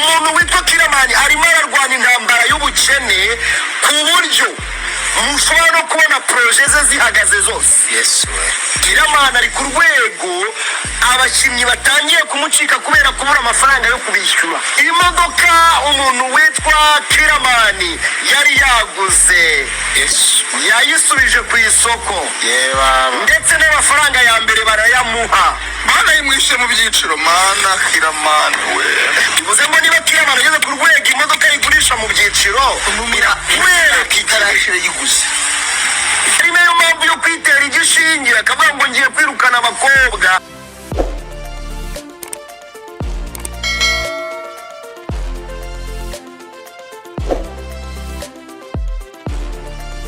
umuntu witwa KillaMan arimo ararwanya intambara y'ubukene ku buryo mushobora no kubona projet ze zihagaze zose. Yes we. KillaMan ari ku rwego abakinnyi batangiye kumucika kubera kubura amafaranga yo kubishyura. Imodoka umuntu witwa KillaMan yari yaguze yayisubije ku isoko, ndetse n'amafaranga ya mbere barayamuha. Mana yimwishe mu byiciro mana KillaMan we. Bivuze ngo niba KillaMan ageze ku rwego imodoka yigurisha mu byiciro wereka itarashire yiguze. Ari nayo mpamvu yo kwitera igishingira akavuga ngo ngiye kwirukana abakobwa.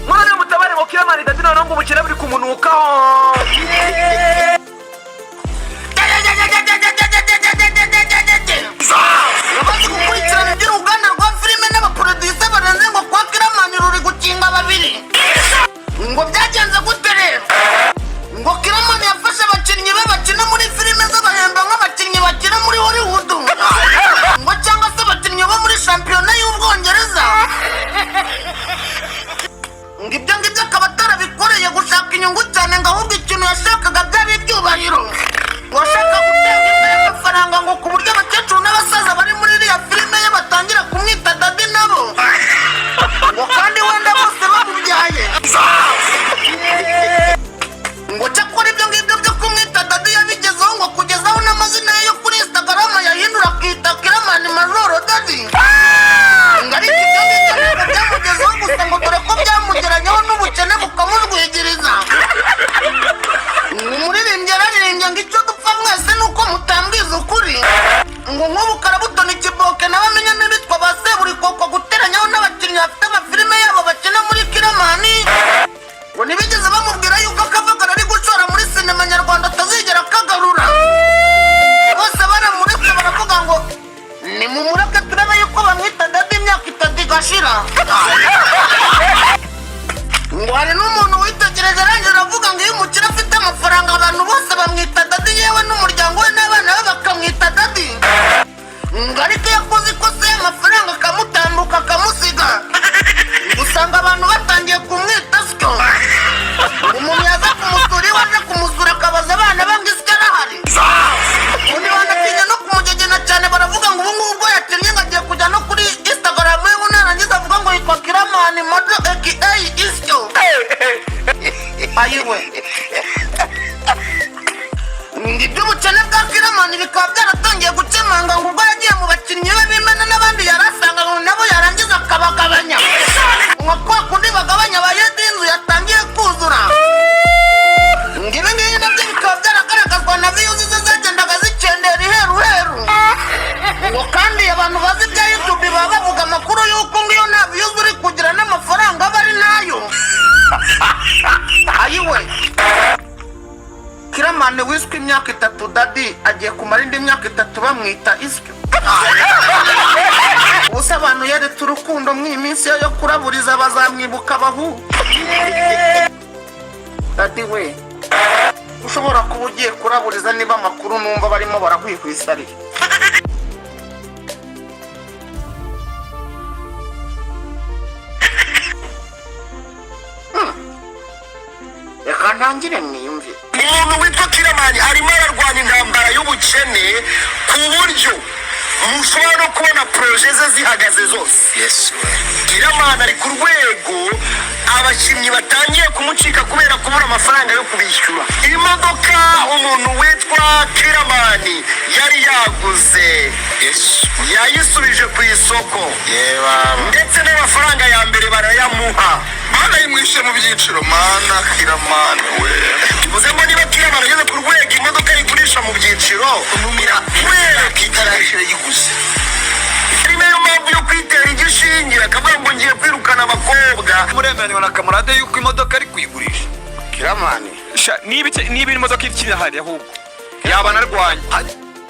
Mwana mutabare ngo KillaMan idadina ngo ubukire buri kumunukaho. Abazi gukurikirana iby'uruganda rwa filime n'abaproducer barenze ngo kwa KillaMan ruri gukinga babiri. Ngo byagenze gute rero? Ngo KillaMan yafashe abakinnyi be bakina muri filime z'abahemba nk'abakinnyi bakina muri Hollywood. Ngo cyangwa se abakinnyi bo muri shampiyona y'Ubwongereza. Ngo ibyo ngibyo akaba atarabikoreye gushaka inyungu cyane, ngo ahubwo ikintu yashakaga byari ibyubahiro. Washaka gutanga imbere amafaranga ngo ku buryo abakecuru n'abasaza bari muri iriya filime ye batangira kumwita dadi nabo. Ngo kandi wenda bose bamubyaye. Ngo cyakora ibyo ngibyo byo kumwita dadi yabigezeho ngo kugezaho n'amazina ye yo kuri Instagram yahindura akita KillaMan Majoro Dadi. Ngo ariko ibyo ngibyo ntabwo byamugezeho gusa ngo dore ko byamugeranyeho n'ubukene bukamurwigiriza. Umuririmbyi yararirimbye ngo icyo dupfa mwese nuko mutambwiza ukuri. Ngo nk'ubu karabutoni Kiboke n'abamenya n'ibitwa ba Seburikoko guteranyaho n'abakinnyi bafite amafilime yabo bakina muri KillaMan. Ngo ntibigeze bamubwira yuko akavagara ari gushora muri sinema nyarwanda atazigera akagarura. Bose baramuretse baravuga ngo ni mumurebe turebe yuko bamwita dadi imyaka itatu igashira. Ngo hari n'umuntu witegereje arangije avuga ngo iyo umukire afite amafaranga abantu bose bamwita dadi, yewe n'umuryango we n'abana be bakamwita dadi. Ngo ariko iyo akoze ikosa y'amafaranga akamutambuka akamusiga, usanga abantu batangiye kumwita syo. Umuntu yaza kumusura iwe aje kumusura akabaza abana be ngo isyo arahari. Undi banatinya no kumugegena cyane baravuga ngo ubu ngubu ubwo yakinnye ngo agiye kujya no kuri Instagram ye ngo narangiza avuga ngo yitwa KillaMan Modo aka isyo. Ayiwe. Iby'ubukene bwa KillaMan bikaba byaratangiye gukemanga ngo ubwo yagiye mu bakinnyi be b'imena n'abandi yarasanga ngo nabo yarangiza akabagabanya. Ngo kwa kundi bagabanya abayede inzu yatangiye kuzura. Ngo ibi ngibi nabyo bikaba byaragaragazwa na views ze zagendaga zikendera iheruheru. Ngo kandi abantu bazi ibya YouTube baba bavuga amakuru y'uko ngo iyo nta views uri kugira n'amafaranga aba ari nayo. Ayiwe. KillaMan wiswe imyaka 3 dadi agiye kumara indi myaka 3 bamwita isyo. Ubuse abantu yeretse urukundo mw'iminsi yo kuraburiza bazamwibuka bahu. Dadi we, ushobora kuba ugiye kuraburiza niba amakuru numva barimo barahwihwisarira. Reka ntangire mwiyumvire. Umuntu witwa KillaMan arimo ararwanya intambara y'ubukene ku buryo mushobora no kubona projet ze zihagaze zose. Yes we. KillaMan ari ku rwego abakinnyi batangiye kumucika kubera kubura amafaranga yo kubishyura. Imodoka umuntu witwa KillaMan yari yaguze yayisubije ku isoko, ndetse n'amafaranga ya mbere barayamuha. Mana yimwishe mu byiciro mana KillaMan we. Bivuze ngo niba KillaMan ageze ku rwego imodoka yigurisha mu byiciro wereka itarashire yiguze. ari nayo mpamvu yo kwitera igishingira akavuga ngo ngiye kwirukana abakobwa. Muremeranywa na kamarade yuko imodoka ari kuyigurisha. KillaMan Niba imodoka ikiri ahari ahubwo yaba narwanya.